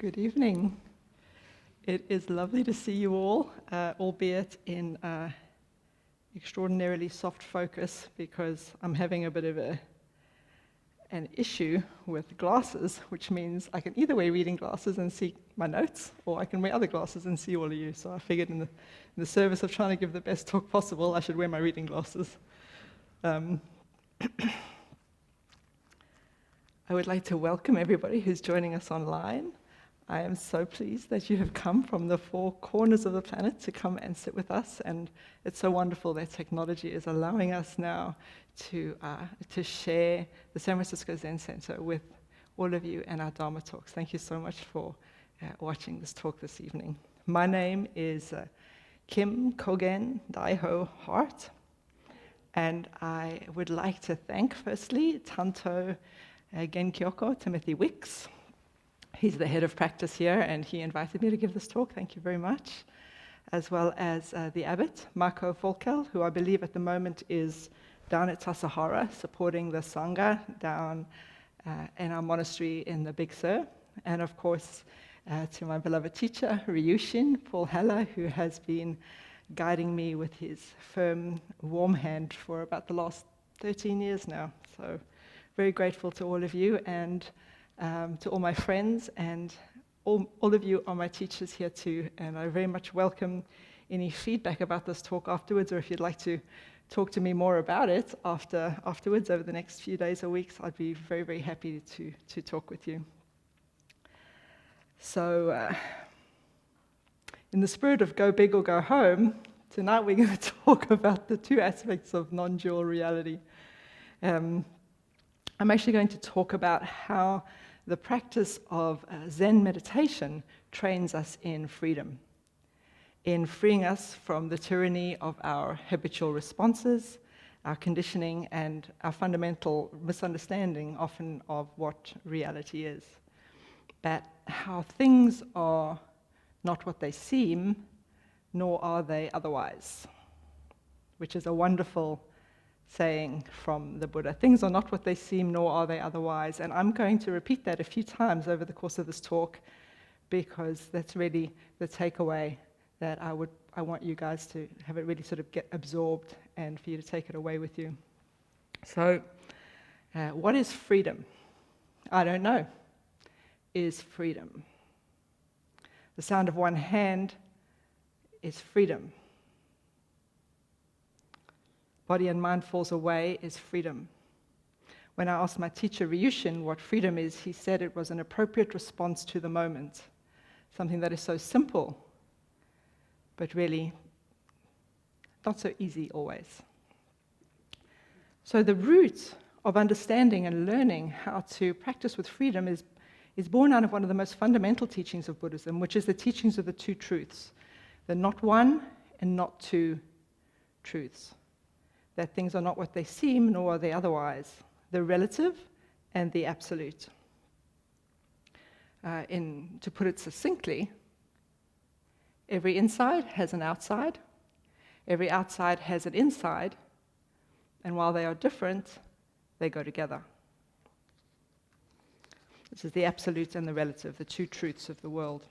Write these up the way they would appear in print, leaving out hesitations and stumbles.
Good evening. It is lovely to see you all, albeit in extraordinarily soft focus, because I'm having a bit of an issue with glasses, which means I can either wear reading glasses and see my notes, or I can wear other glasses and see all of you. So I figured in the service of trying to give the best talk possible, I should wear my reading glasses. I would like to welcome everybody who's joining us online. I am so pleased that you have come from the four corners of the planet to come and sit with us, and it's so wonderful that technology is allowing us now to share the San Francisco Zen Center with all of you and our Dharma talks. Thank you so much for watching this talk this evening. My name is Kim Kogen Dai-Ho Hart, and I would like to thank, firstly, Tanto Genkyoko Timothy Wicks. He's the head of practice here, and he invited me to give this talk. Thank you very much. As well as the abbot, Marco Volkel, who I believe at the moment is down at Tassajara, supporting the Sangha down in our monastery in the Big Sur. And of course, to my beloved teacher, Ryushin Paul Haller, who has been guiding me with his firm, warm hand for about the last 13 years now. So very grateful to all of you, and to all my friends, and all of you are my teachers here too, and I very much welcome any feedback about this talk afterwards, or if you'd like to talk to me more about it afterwards over the next few days or weeks, I'd be very, very happy to talk with you. So, in the spirit of go big or go home, tonight we're going to talk about the two aspects of non-dual reality. I'm actually going to talk about how the practice of Zen meditation trains us in freedom, in freeing us from the tyranny of our habitual responses, our conditioning, and our fundamental misunderstanding often of what reality is. That how things are not what they seem, nor are they otherwise, which is a wonderful saying from the Buddha. Things are not what they seem, nor are they otherwise. And I'm going to repeat that a few times over the course of this talk, because that's really the takeaway that I want you guys to have it really sort of get absorbed, and for you to take it away with you. So, what is freedom? I don't know. Is freedom. The sound of one hand is freedom. Body and mind falls away is freedom. When I asked my teacher Ryushin what freedom is, he said it was an appropriate response to the moment, something that is so simple, but really not so easy always. So the root of understanding and learning how to practice with freedom is born out of one of the most fundamental teachings of Buddhism, which is the teachings of the two truths, the not one and not two truths. That things are not what they seem, nor are they otherwise, the relative and the absolute. To put it succinctly, every inside has an outside, every outside has an inside, and while they are different, they go together. This is the absolute and the relative, the two truths of the world.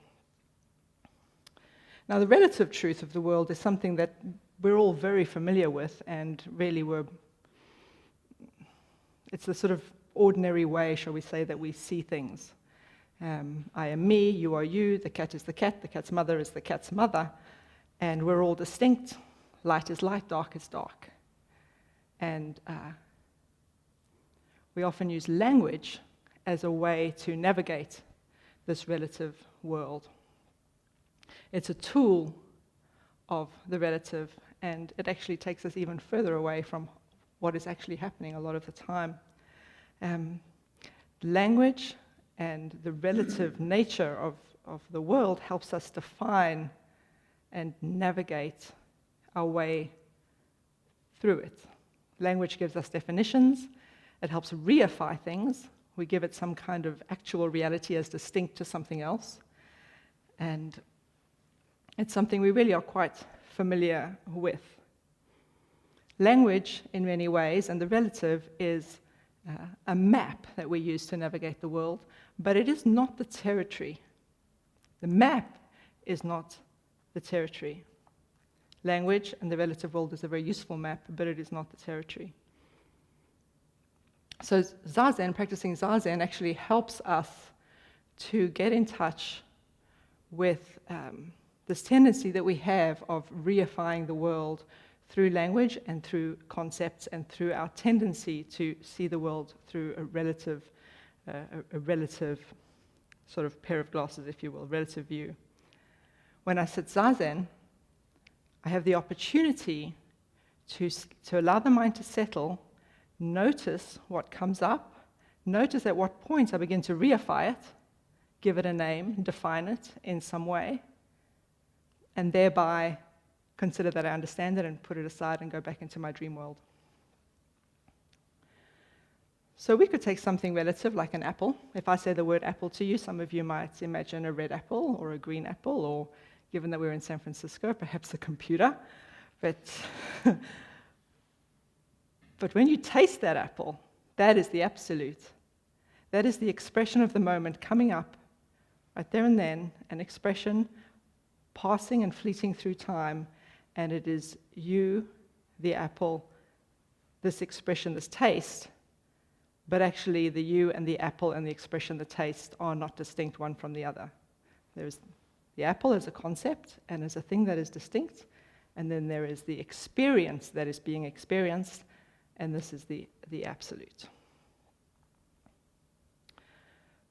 Now, the relative truth of the world is something that we're all very familiar with, and really it's the sort of ordinary way, shall we say, that we see things. I am me, you are you, the cat is the cat's mother is the cat's mother, and we're all distinct. Light is light, dark is dark. And we often use language as a way to navigate this relative world. It's a tool of the relative, and it actually takes us even further away from what is actually happening a lot of the time. Language and the relative nature of the world helps us define and navigate our way through it. Language gives us definitions. It helps reify things. We give it some kind of actual reality as distinct to something else. And it's something we really are quite familiar with. Language, in many ways, and the relative is a map that we use to navigate the world, but it is not the territory The map is not the territory. Language and the relative world is a very useful map, but it is not the territory. So Zazen, practicing Zazen, actually helps us to get in touch with this tendency that we have of reifying the world through language and through concepts and through our tendency to see the world through a relative sort of pair of glasses, if you will, relative view. When I sit Zazen, I have the opportunity to allow the mind to settle, notice what comes up, notice at what point I begin to reify it, give it a name, define it in some way, and thereby consider that I understand it and put it aside and go back into my dream world. So we could take something relative like an apple. If I say the word apple to you, some of you might imagine a red apple or a green apple, or given that we're in San Francisco, perhaps a computer. But when you taste that apple, that is the absolute. That is the expression of the moment coming up right there and then, an expression passing and fleeting through time, and it is you, the apple, this expression, this taste, but actually the you and the apple and the expression, the taste, are not distinct one from the other. There's the apple as a concept and as a thing that is distinct, and then there is the experience that is being experienced, and this is the absolute.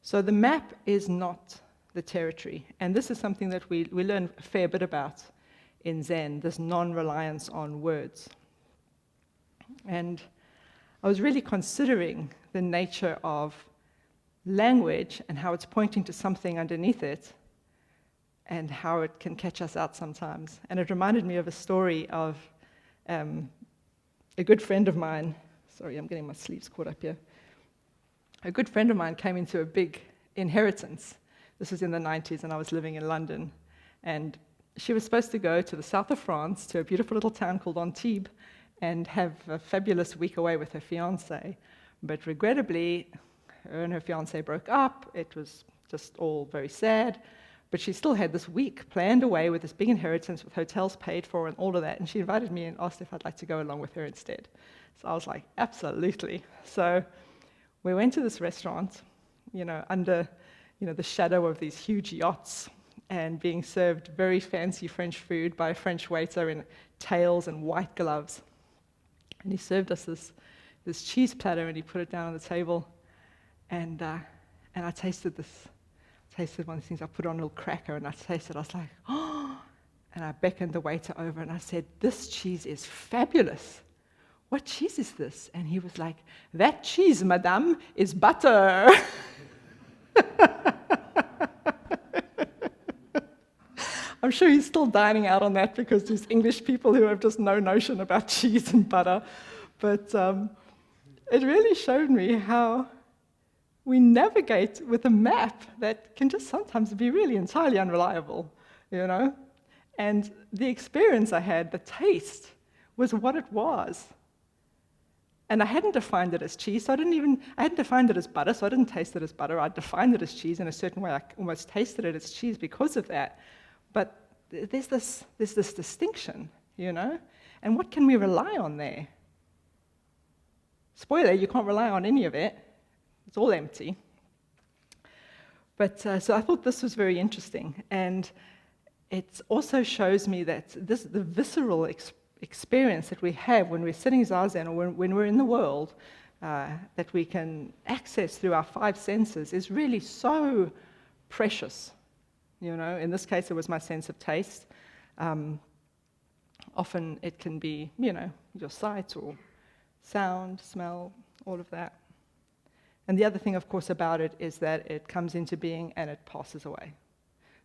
So the map is not the territory, and this is something that we learn a fair bit about in Zen, this non-reliance on words. And I was really considering the nature of language and how it's pointing to something underneath it and how it can catch us out sometimes. And it reminded me of a story of a good friend of mine. Sorry, I'm getting my sleeves caught up here. A good friend of mine came into a big inheritance. This was in the 90s, and I was living in London. And she was supposed to go to the south of France, to a beautiful little town called Antibes, and have a fabulous week away with her fiancé. But regrettably, her and her fiancé broke up. It was just all very sad. But she still had this week planned away with this big inheritance with hotels paid for and all of that. And she invited me and asked if I'd like to go along with her instead. So I was like, absolutely. So we went to this restaurant, under the shadow of these huge yachts, and being served very fancy French food by a French waiter in tails and white gloves. And he served us this cheese platter, and he put it down on the table. And I tasted one of the things. I put on a little cracker, and I tasted. I was like, oh! And I beckoned the waiter over, and I said, "This cheese is fabulous. What cheese is this?" And he was like, "That cheese, madame, is butter." I'm sure he's still dining out on that because there's English people who have just no notion about cheese and butter. But it really showed me how we navigate with a map that can just sometimes be really entirely unreliable, And the experience I had, the taste, was what it was. And I hadn't defined it as cheese, so I hadn't defined it as butter, so I didn't taste it as butter. I defined it as cheese in a certain way. I almost tasted it as cheese because of that. But there's this distinction, And what can we rely on there? Spoiler, you can't rely on any of it. It's all empty. But so I thought this was very interesting. And it also shows me that the visceral experience that we have when we're sitting Zazen or when we're in the world, that we can access through our five senses, is really so precious. In this case, it was my sense of taste. Often it can be, your sight or sound, smell, all of that. And the other thing, of course, about it is that it comes into being and it passes away.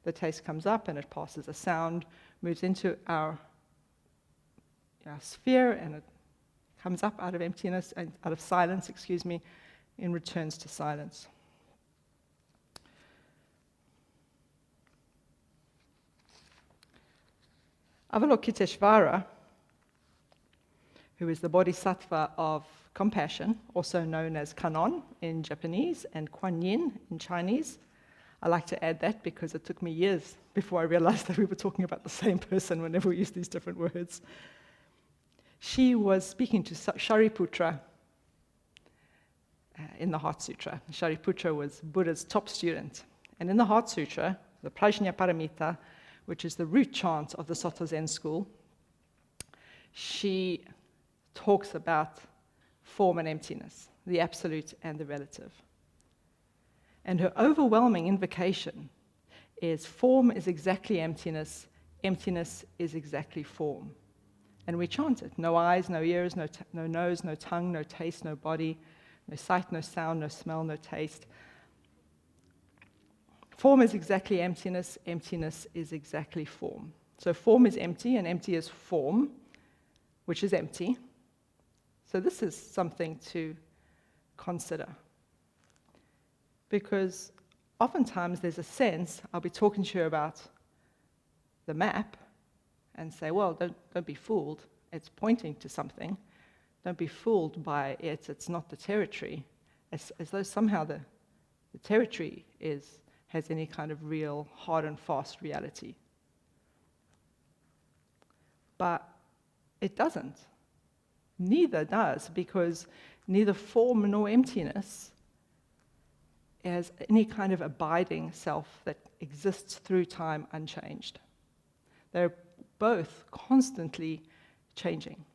The taste comes up and it passes. A sound moves into our sphere and it comes up out of emptiness, out of silence, and returns to silence. Avalokiteshvara, who is the bodhisattva of compassion, also known as Kannon in Japanese and Kuan Yin in Chinese, I like to add that because it took me years before I realized that we were talking about the same person whenever we use these different words. She was speaking to Shariputra in the Hart Sutra. Shariputra was Buddha's top student. And in the Hart Sutra, the Prajna Paramita, which is the root chant of the Soto Zen school, she talks about form and emptiness, the absolute and the relative. And her overwhelming invocation is form is exactly emptiness, emptiness is exactly form. And we chant it. No eyes, no ears, no nose, no tongue, no taste, no body, no sight, no sound, no smell, no taste. Form is exactly emptiness, emptiness is exactly form. So form is empty, and empty is form, which is empty. So this is something to consider. Because oftentimes there's a sense, I'll be talking to you about the map, and say, well, don't be fooled. It's pointing to something. Don't be fooled by it. It's not the territory. As though somehow the territory has any kind of real hard and fast reality. But it doesn't. Neither does, because neither form nor emptiness has any kind of abiding self that exists through time unchanged. They're both constantly changing.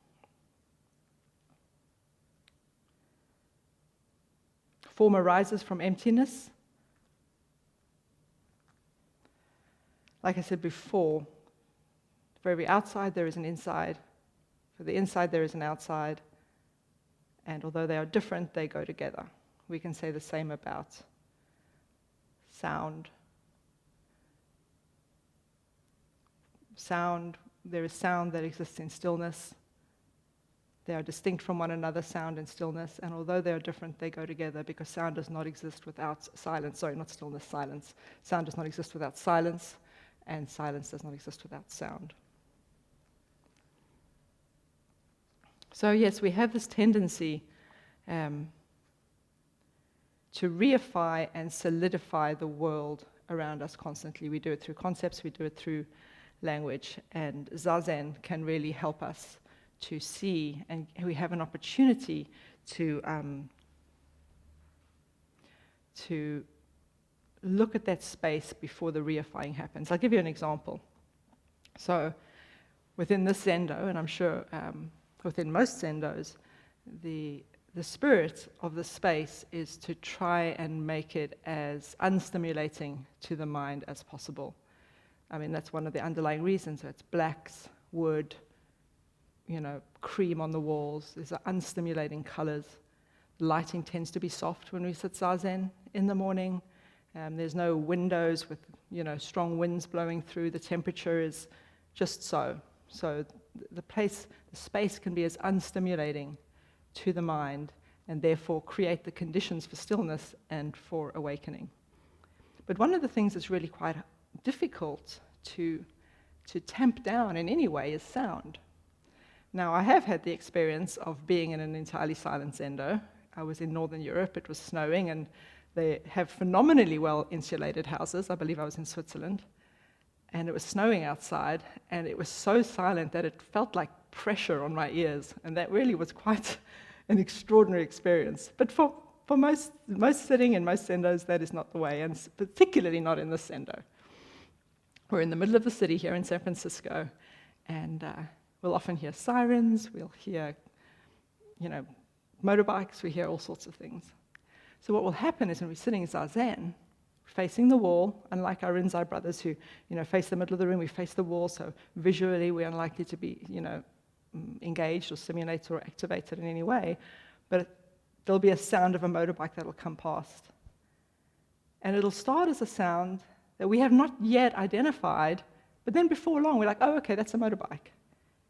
Form arises from emptiness. Like I said before, for every outside there is an inside. For the inside there is an outside. And although they are different, they go together. We can say the same about sound. Sound, there is sound that exists in stillness. They are distinct from one another, sound and stillness, and although they are different, they go together because sound does not exist without silence. Sorry, not stillness, silence. Sound does not exist without silence, and silence does not exist without sound. So yes, we have this tendency to reify and solidify the world around us constantly. We do it through concepts, we do it through language, and Zazen can really help us to see, and we have an opportunity to look at that space before the reifying happens. I'll give you an example. So within this Zendo, and I'm sure within most Zendos, the spirit of the space is to try and make it as unstimulating to the mind as possible. I mean, that's one of the underlying reasons. So it's blacks, wood, cream on the walls. These are unstimulating colors. Lighting tends to be soft when we sit Zazen in the morning. There's no windows with, strong winds blowing through. The temperature is just so. So the space can be as unstimulating to the mind and therefore create the conditions for stillness and for awakening. But one of the things that's really quite difficult to tamp down in any way is sound. Now, I have had the experience of being in an entirely silent Zendo. I was in Northern Europe, it was snowing, and they have phenomenally well-insulated houses. I believe I was in Switzerland. And it was snowing outside, and it was so silent that it felt like pressure on my ears, and that really was quite an extraordinary experience. But for most sitting in most Zendos, that is not the way, and particularly not in this Zendo. We're in the middle of the city here in San Francisco, and we'll often hear sirens, we'll hear, motorbikes, we hear all sorts of things. So what will happen is when we're sitting in Zazen, facing the wall, unlike our Rinzai brothers who, face the middle of the room, we face the wall, so visually we're unlikely to be, engaged or stimulated or activated in any way, but there'll be a sound of a motorbike that will come past. And it'll start as a sound that we have not yet identified, but then before long we're like, oh, okay, that's a motorbike.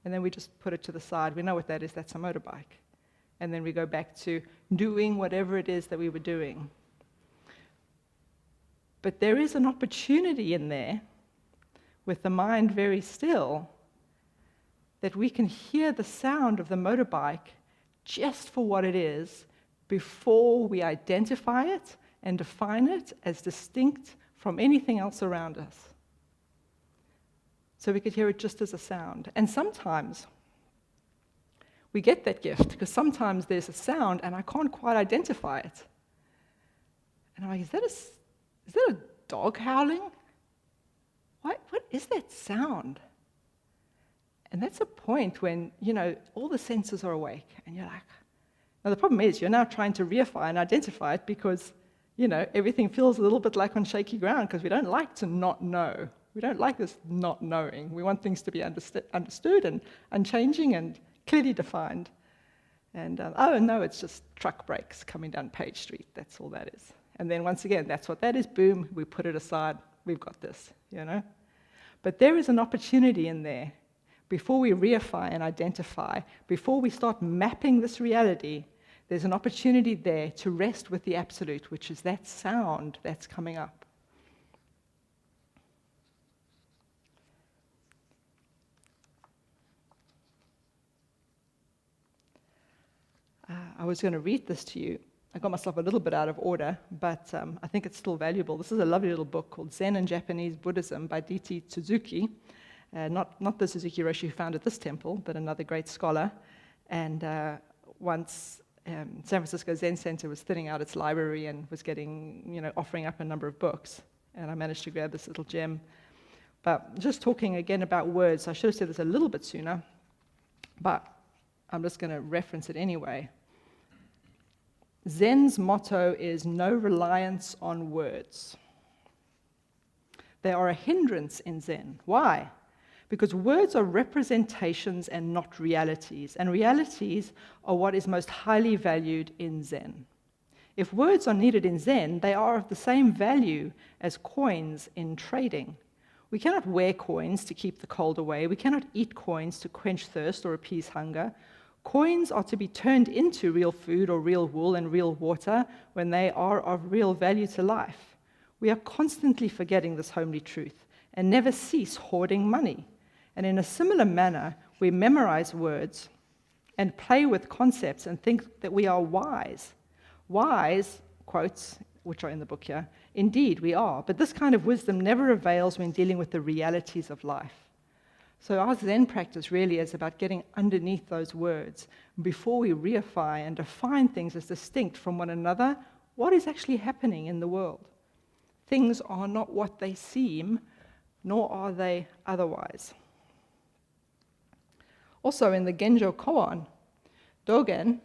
And then we just put it to the side. We know what that is, that's a motorbike. And then we go back to doing whatever it is that we were doing. But there is an opportunity in there, with the mind very still, that we can hear the sound of the motorbike just for what it is before we identify it and define it as distinct from anything else around us. So we could hear it just as a sound. And sometimes we get that gift because sometimes there's a sound and I can't quite identify it. And I'm like, is that a dog howling? What is that sound? And that's a point when, all the senses are awake and you're like, now the problem is you're now trying to reify and identify it because, everything feels a little bit like on shaky ground because we don't like to not know. We don't like this not knowing. We want things to be understood and unchanging and clearly defined. And, oh no, it's just truck brakes coming down Page Street. That's all that is. And then once again, that's what that is. Boom, we put it aside. We've got this, But there is an opportunity in there. Before we reify and identify, before we start mapping this reality, there's an opportunity there to rest with the absolute, which is that sound that's coming up. I was going to read this to you. I got myself a little bit out of order, but I think it's still valuable. This is a lovely little book called Zen and Japanese Buddhism by D.T. Suzuki. Not the Suzuki Roshi who founded this temple, but another great scholar. And once San Francisco Zen Center was thinning out its library and was getting, offering up a number of books, and I managed to grab this little gem. But just talking again about words, I should have said this a little bit sooner, but I'm just going to reference it anyway. Zen's motto is no reliance on words. They are a hindrance in Zen. Why? Because words are representations and not realities, and realities are what is most highly valued in Zen. If words are needed in Zen, they are of the same value as coins in trading. We cannot wear coins to keep the cold away. We cannot eat coins to quench thirst or appease hunger. Coins are to be turned into real food or real wool and real water when they are of real value to life. We are constantly forgetting this homely truth and never cease hoarding money. And in a similar manner, we memorize words and play with concepts and think that we are wise. Wise, quotes, which are in the book here, indeed we are, but this kind of wisdom never avails when dealing with the realities of life. So our Zen practice really is about getting underneath those words before we reify and define things as distinct from one another. What is actually happening in the world? Things are not what they seem, nor are they otherwise. Also in the Genjo Koan, Dogen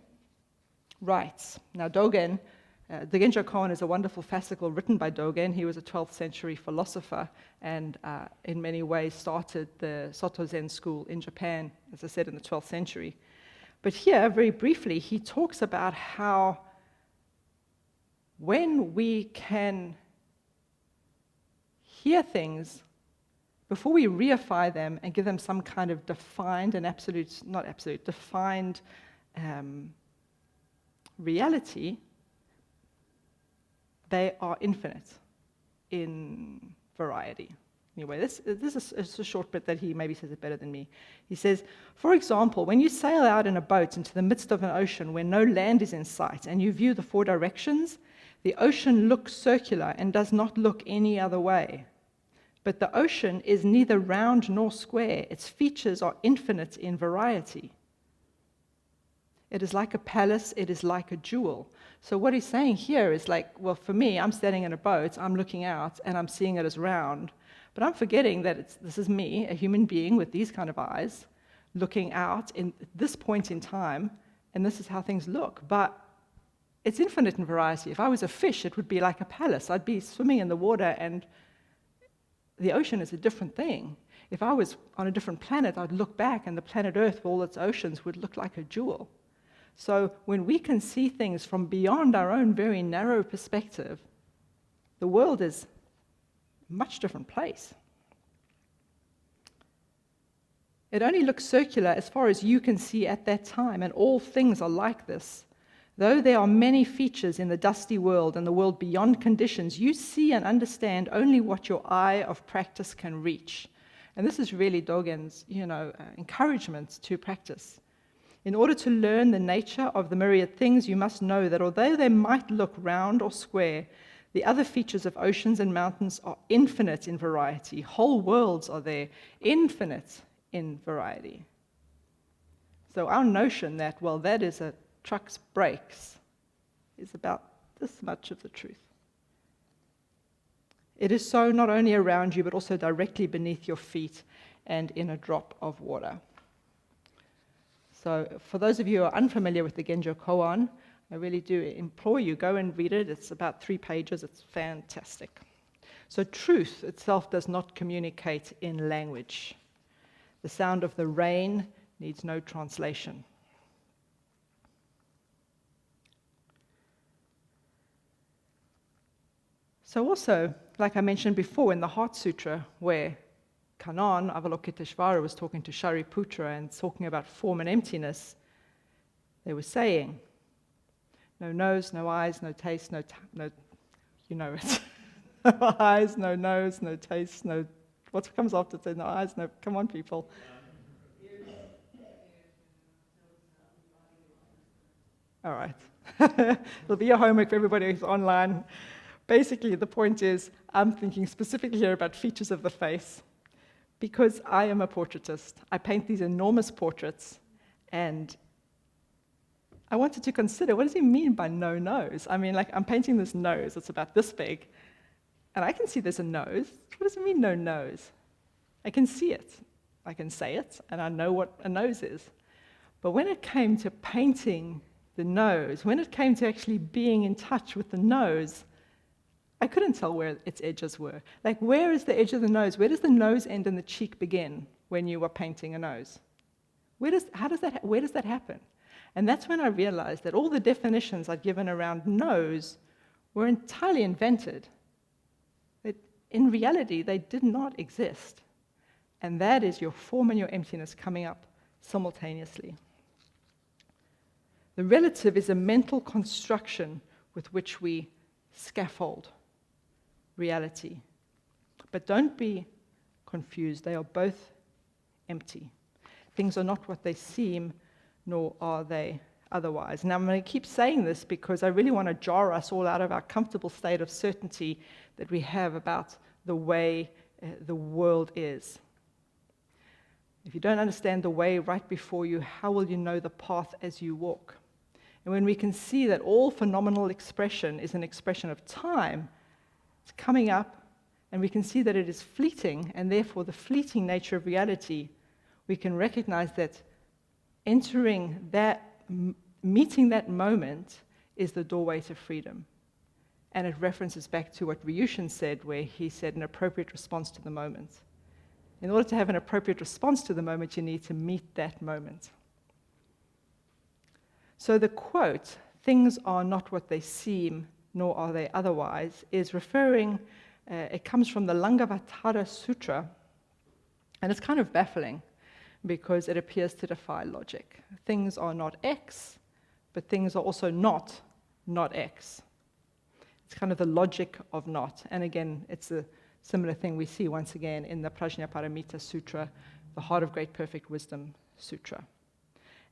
writes, now Dogen, the Genjo Koan is a wonderful fascicle written by Dogen. He was a 12th century philosopher and in many ways started the Soto Zen school in Japan, as I said, in the 12th century. But here, very briefly, he talks about how when we can hear things, before we reify them and give them some kind of defined and defined reality, they are infinite in variety. Anyway, this is a short bit that he maybe says it better than me. He says, for example, when you sail out in a boat into the midst of an ocean where no land is in sight and you view the four directions, the ocean looks circular and does not look any other way. But the ocean is neither round nor square. Its features are infinite in variety. It is like a palace, it is like a jewel. So what he's saying here is like, well, for me, I'm standing in a boat, I'm looking out, and I'm seeing it as round. But I'm forgetting that this is me, a human being with these kind of eyes, looking out in this point in time, and this is how things look. But it's infinite in variety. If I was a fish, it would be like a palace. I'd be swimming in the water, and the ocean is a different thing. If I was on a different planet, I'd look back, and the planet Earth, with all its oceans, would look like a jewel. So when we can see things from beyond our own very narrow perspective, the world is a much different place. It only looks circular as far as you can see at that time, and all things are like this. Though there are many features in the dusty world and the world beyond conditions, you see and understand only what your eye of practice can reach. And this is really Dogen's, encouragement to practice. In order to learn the nature of the myriad things, you must know that although they might look round or square, The other features of oceans and mountains are infinite in variety. Whole worlds are there, infinite in variety. So our notion that, well, that is a truck's brakes is about this much of the truth. It is so not only around you, but also directly beneath your feet and in a drop of water. So for those of you who are unfamiliar with the Genjo Koan, I really do implore you, go and read it. It's about 3 pages. It's fantastic. So truth itself does not communicate in language. The sound of the rain needs no translation. So also, like I mentioned before, in the Hart Sutra, where Kanan Avalokiteshvara was talking to Shariputra and talking about form and emptiness, they were saying, no nose, no eyes, no taste, no, you know it. No eyes, no nose, no taste, no, what comes after it? No eyes, no, come on people. All right. It'll be your homework for everybody who's online. Basically, the point is, I'm thinking specifically here about features of the face, because I am a portraitist. I paint these enormous portraits, and I wanted to consider, what does he mean by no nose? I mean, like, I'm painting this nose, it's about this big, and I can see there's a nose. What does it mean, no nose? I can see it, I can say it, and I know what a nose is. But when it came to painting the nose, when it came to actually being in touch with the nose, I couldn't tell where its edges were. Like, where is the edge of the nose? Where does the nose end and the cheek begin when you are painting a nose? Where does that happen? And that's when I realized that all the definitions I'd given around nose were entirely invented. That in reality, they did not exist. And that is your form and your emptiness coming up simultaneously. The relative is a mental construction with which we scaffold reality. But don't be confused. They are both empty. Things are not what they seem, nor are they otherwise. Now, I'm going to keep saying this because I really want to jar us all out of our comfortable state of certainty that we have about the way the world is. If you don't understand the way right before you, how will you know the path as you walk? And when we can see that all phenomenal expression is an expression of time, it's coming up, and we can see that it is fleeting, and therefore the fleeting nature of reality, we can recognize that entering that, meeting that moment is the doorway to freedom. And it references back to what Ryushin said, where he said an appropriate response to the moment. In order to have an appropriate response to the moment, you need to meet that moment. So the quote, "Things are not what they seem, nor are they otherwise," is referring, it comes from the Langavatara Sutra, and it's kind of baffling because it appears to defy logic. Things are not X, but things are also not X. It's kind of the logic of not. And again, it's a similar thing we see once again in the Prajnaparamita Sutra, the Heart of Great Perfect Wisdom Sutra.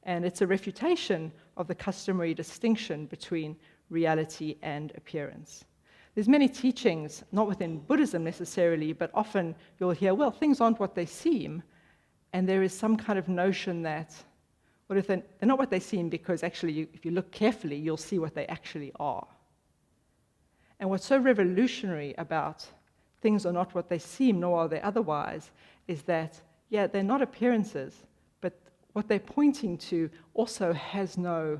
And it's a refutation of the customary distinction between reality and appearance. There's many teachings, not within Buddhism necessarily, but often you'll hear, well, things aren't what they seem, and there is some kind of notion that, what if they're not what they seem, because actually, if you look carefully, you'll see what they actually are. And what's so revolutionary about things are not what they seem, nor are they otherwise, is that, yeah, they're not appearances, but what they're pointing to also has no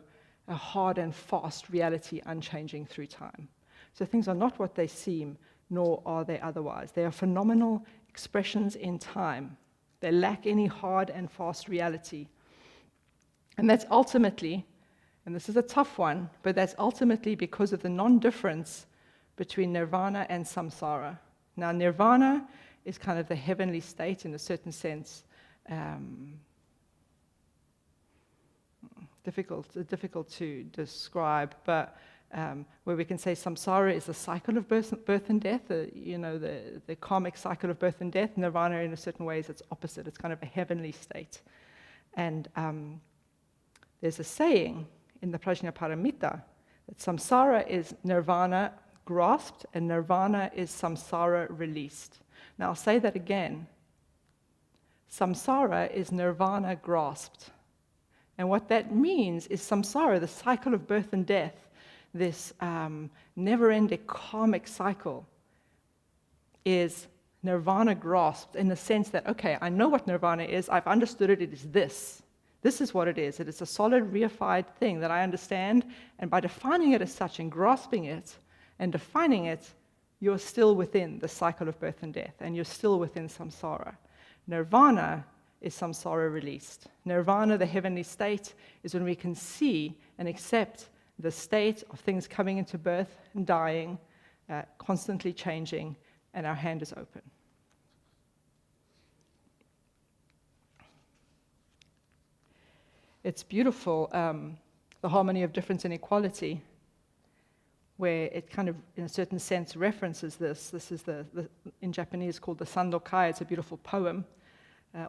hard and fast reality unchanging through time. So things are not what they seem, nor are they otherwise. They are phenomenal expressions in time. They lack any hard and fast reality. And that's ultimately, and this is a tough one, but that's ultimately because of the non-difference between nirvana and samsara. Now, nirvana is kind of the heavenly state in a certain sense. Difficult to describe, but where we can say samsara is the cycle of birth and death, the karmic cycle of birth and death. Nirvana, in a certain ways, it's opposite. It's kind of a heavenly state. And there's a saying in the Prajnaparamita that samsara is nirvana grasped, and nirvana is samsara released. Now I'll say that again. Samsara is nirvana grasped. And what that means is samsara, the cycle of birth and death, this never-ending karmic cycle, is nirvana grasped in the sense that, okay, I know what nirvana is, I've understood it, it is this. This is what it is. It is a solid, reified thing that I understand, and by defining it as such and grasping it and defining it, you're still within the cycle of birth and death, and you're still within samsara. Nirvana is samsara released. Nirvana, the heavenly state, is when we can see and accept the state of things coming into birth and dying, constantly changing, and our hand is open. It's beautiful, the harmony of difference and equality, where it kind of, in a certain sense, references this. This is in Japanese called the Sandokai. It's a beautiful poem.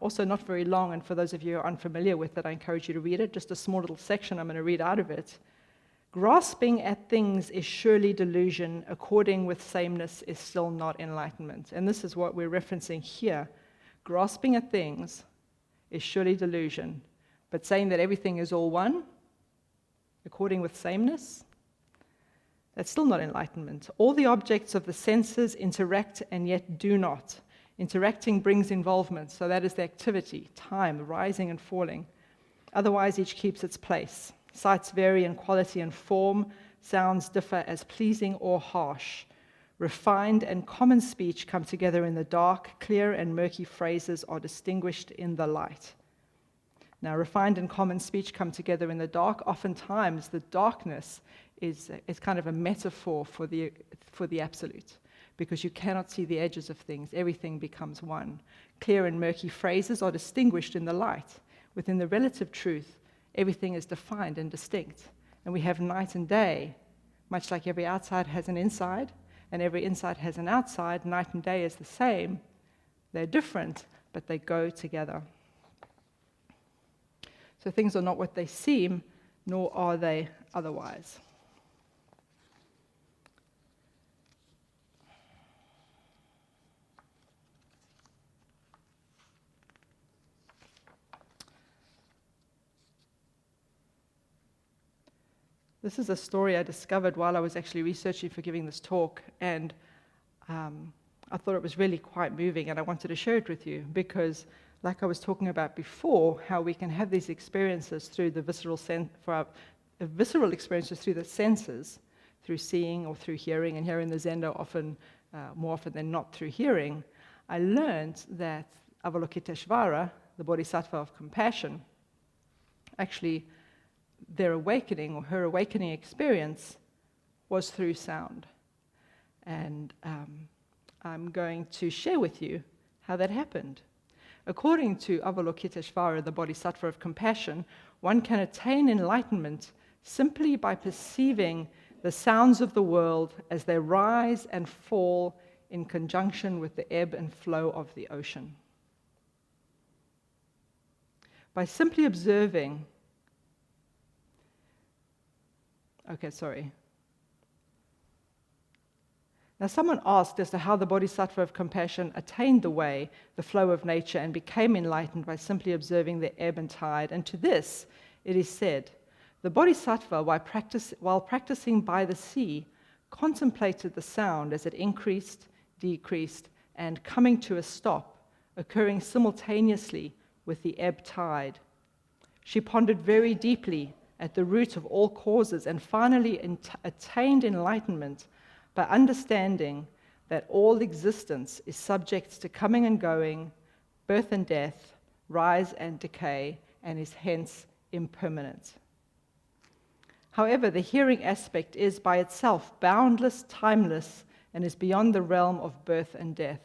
Also not very long, and for those of you who are unfamiliar with it, I encourage you to read it. Just a small little section I'm going to read out of it. Grasping at things is surely delusion. According with sameness is still not enlightenment. And this is what we're referencing here. Grasping at things is surely delusion. But saying that everything is all one, according with sameness, that's still not enlightenment. All the objects of the senses interact and yet do not. Interacting brings involvement, so that is the activity, time, rising and falling. Otherwise, each keeps its place. Sights vary in quality and form. Sounds differ as pleasing or harsh. Refined and common speech come together in the dark. Clear and murky phrases are distinguished in the light. Now, refined and common speech come together in the dark. Oftentimes, the darkness is kind of a metaphor for the absolute, because you cannot see the edges of things. Everything becomes one. Clear and murky phrases are distinguished in the light. Within the relative truth, everything is defined and distinct. And we have night and day, much like every outside has an inside, and every inside has an outside. Night and day is the same. They're different, but they go together. So things are not what they seem, nor are they otherwise. This is a story I discovered while I was actually researching for giving this talk, and I thought it was really quite moving, and I wanted to share it with you because, like I was talking about before, how we can have these experiences through the visceral experiences through the senses, through seeing or through hearing, and here in the Zendo, more often than not through hearing. I learned that Avalokiteshvara, the Bodhisattva of compassion, actually their awakening or her awakening experience was through sound. And I'm going to share with you how that happened. According to Avalokiteshvara, the Bodhisattva of compassion, one can attain enlightenment simply by perceiving the sounds of the world as they rise and fall in conjunction with the ebb and flow of the ocean. By simply observing, Now, someone asked as to how the Bodhisattva of compassion attained the way, the flow of nature, and became enlightened by simply observing the ebb and tide. And to this, it is said, the Bodhisattva, while practicing by the sea, contemplated the sound as it increased, decreased, and coming to a stop, occurring simultaneously with the ebb tide. She pondered very deeply at the root of all causes and finally attained enlightenment by understanding that all existence is subject to coming and going, birth and death, rise and decay, and is hence impermanent. However, the hearing aspect is by itself boundless, timeless, and is beyond the realm of birth and death.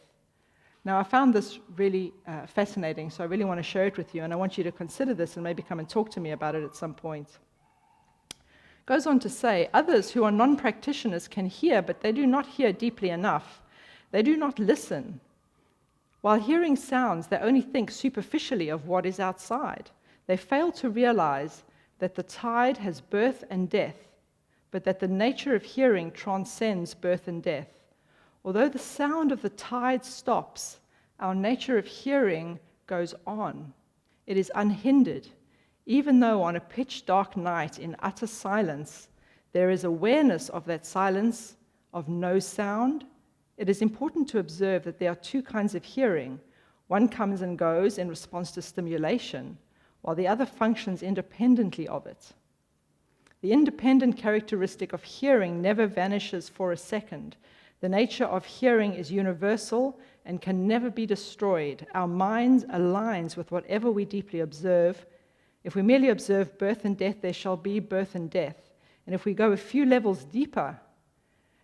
Now, I found this really fascinating, so I really want to share it with you, and I want you to consider this and maybe come and talk to me about it at some point. It goes on to say, others who are non-practitioners can hear, but they do not hear deeply enough. They do not listen. While hearing sounds, they only think superficially of what is outside. They fail to realize that the tide has birth and death, but that the nature of hearing transcends birth and death. Although the sound of the tide stops, our nature of hearing goes on. It is unhindered. Even though on a pitch-dark night in utter silence, there is awareness of that silence, of no sound, it is important to observe that there are two kinds of hearing. One comes and goes in response to stimulation, while the other functions independently of it. The independent characteristic of hearing never vanishes for a second. The nature of hearing is universal and can never be destroyed. Our mind aligns with whatever we deeply observe. If we merely observe birth and death, there shall be birth and death. And if we go a few levels deeper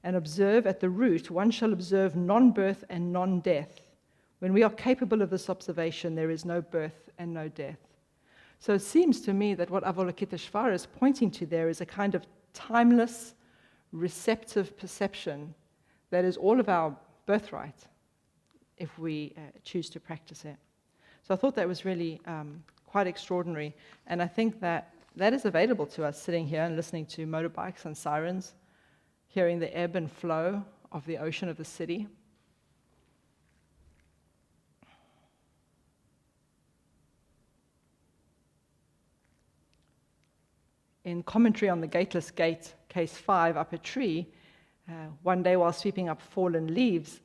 and observe at the root, one shall observe non-birth and non-death. When we are capable of this observation, there is no birth and no death. So it seems to me that what Avalokiteshvara is pointing to there is a kind of timeless, receptive perception that is all of our birthright if we choose to practice it. So I thought that was really quite extraordinary, and I think that is available to us sitting here and listening to motorbikes and sirens, hearing the ebb and flow of the ocean of the city. In commentary on the Gateless Gate, case 5, up a tree, one day while sweeping up fallen leaves,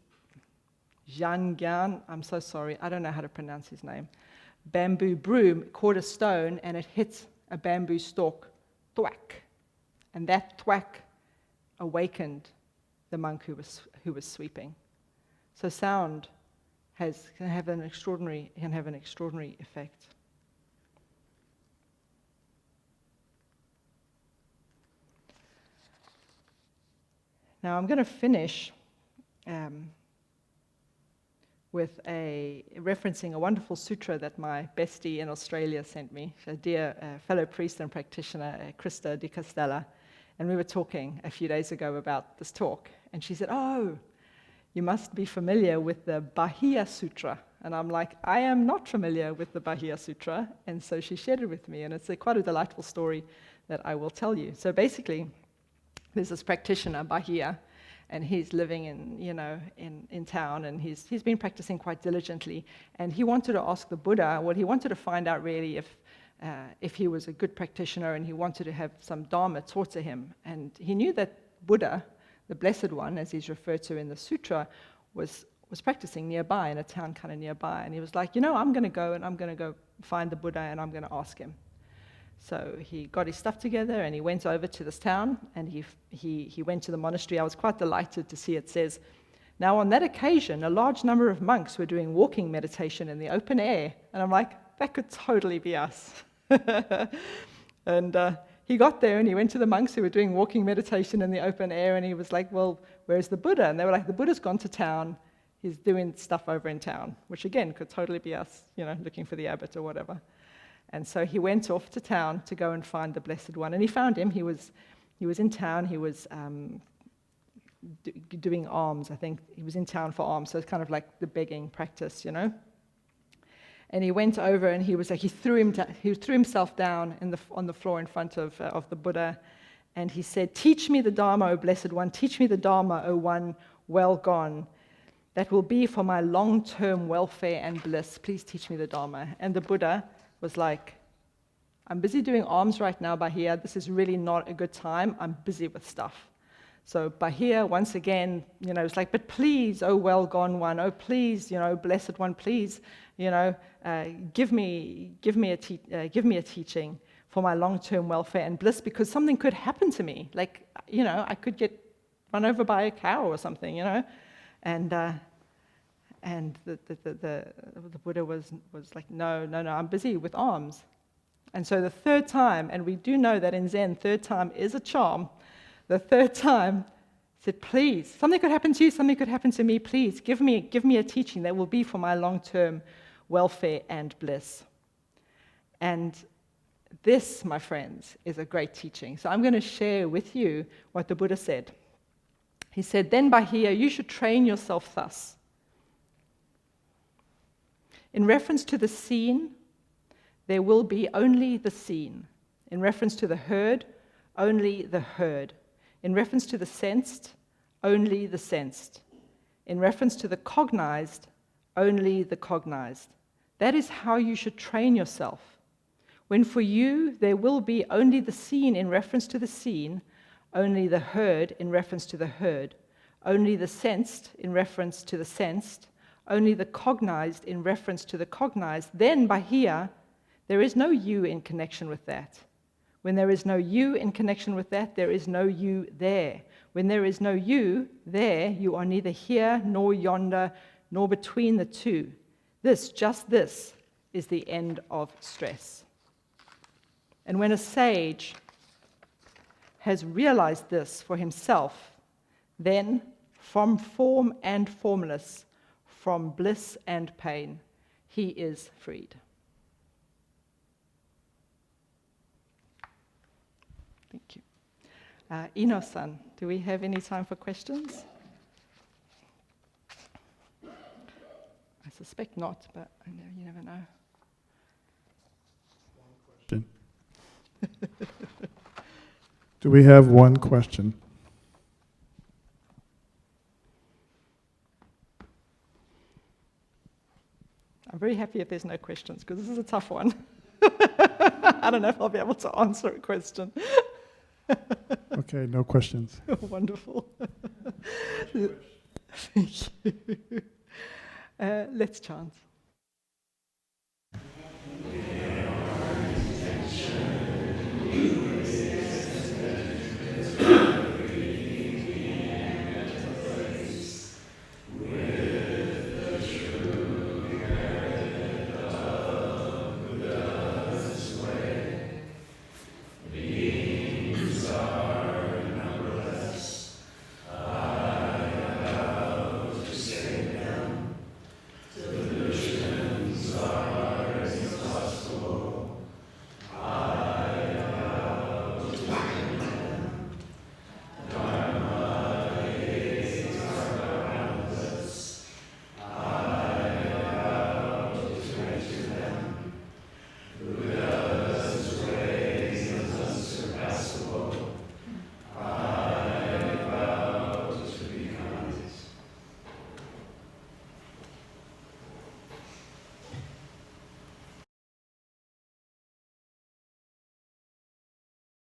Zhan Gyan, I'm so sorry, I don't know how to pronounce his name, bamboo broom caught a stone and it hit a bamboo stalk, thwack. And that thwack awakened the monk who was sweeping. So sound can have an extraordinary effect. Now I'm going to finish with referencing a wonderful sutra that my bestie in Australia sent me, a dear fellow priest and practitioner, Krista Di Castella, and we were talking a few days ago about this talk, and she said, "Oh, you must be familiar with the Bahia Sutra." And I'm like, I am not familiar with the Bahia Sutra, and so she shared it with me, and it's quite a delightful story that I will tell you. So basically, there's this practitioner, Bahia, and he's living in town, and he's been practicing quite diligently, and he wanted to ask the Buddha, well, he wanted to find out really if he was a good practitioner, and he wanted to have some Dharma taught to him. And he knew that Buddha, the Blessed One, as he's referred to in the sutra, was practicing nearby, in a town kind of nearby, and he was like, I'm going to go find the Buddha, and I'm going to ask him. So he got his stuff together and he went over to this town, and he went to the monastery. I was quite delighted to see it says, "Now on that occasion, a large number of monks were doing walking meditation in the open air." And I'm like, that could totally be us. And he got there and he went to the monks who were doing walking meditation in the open air, and he was like, "Well, where's the Buddha?" And they were like, "The Buddha's gone to town. He's doing stuff over in town," which again could totally be us, looking for the abbot or whatever. And so he went off to town to go and find the Blessed One, and he found him. He was in town. He was doing alms. I think he was in town for alms, so it's kind of like the begging practice, And he went over, and he was like, he threw himself down on the floor in front of the Buddha, and he said, "Teach me the Dharma, O Blessed One. Teach me the Dharma, O One well gone. That will be for my long-term welfare and bliss. Please teach me the Dharma." And the Buddha was like, "I'm busy doing alms right now, Bahia. This is really not a good time. I'm busy with stuff." So Bahia, once again, it's like, "But please, oh well gone one, oh please, Blessed One, please, give me a teaching for my long-term welfare and bliss, because something could happen to me. Like, I could get run over by a cow or something, And the Buddha was like, no, I'm busy with alms." And so the third time, and we do know that in Zen, third time is a charm. The third time said, "Please, something could happen to you, something could happen to me. Please, give me a teaching that will be for my long-term welfare and bliss." And this, my friends, is a great teaching. So I'm going to share with you what the Buddha said. He said, "Then Bahia, you should train yourself thus. In reference to the seen, there will be only the seen. In reference to the heard, only the heard. In reference to the sensed, only the sensed. In reference to the cognized, only the cognized. That is how you should train yourself. When for you there will be only the seen in reference to the seen, only the heard in reference to the heard, only the sensed in reference to the sensed, only the cognized in reference to the cognized, then by here, there is no you in connection with that. When there is no you in connection with that, there is no you there. When there is no you there, you are neither here nor yonder, nor between the two. This, just this, is the end of stress. And when a sage has realized this for himself, then from form and formless, from bliss and pain, he is freed. Thank you. Ino-san, do we have any time for questions? I suspect not, but you never know. One question. Do we have one question? I'm very happy if there's no questions, because this is a tough one. I don't know if I'll be able to answer a question. Okay, no questions. Wonderful. Thank you. Let's chant. May our intention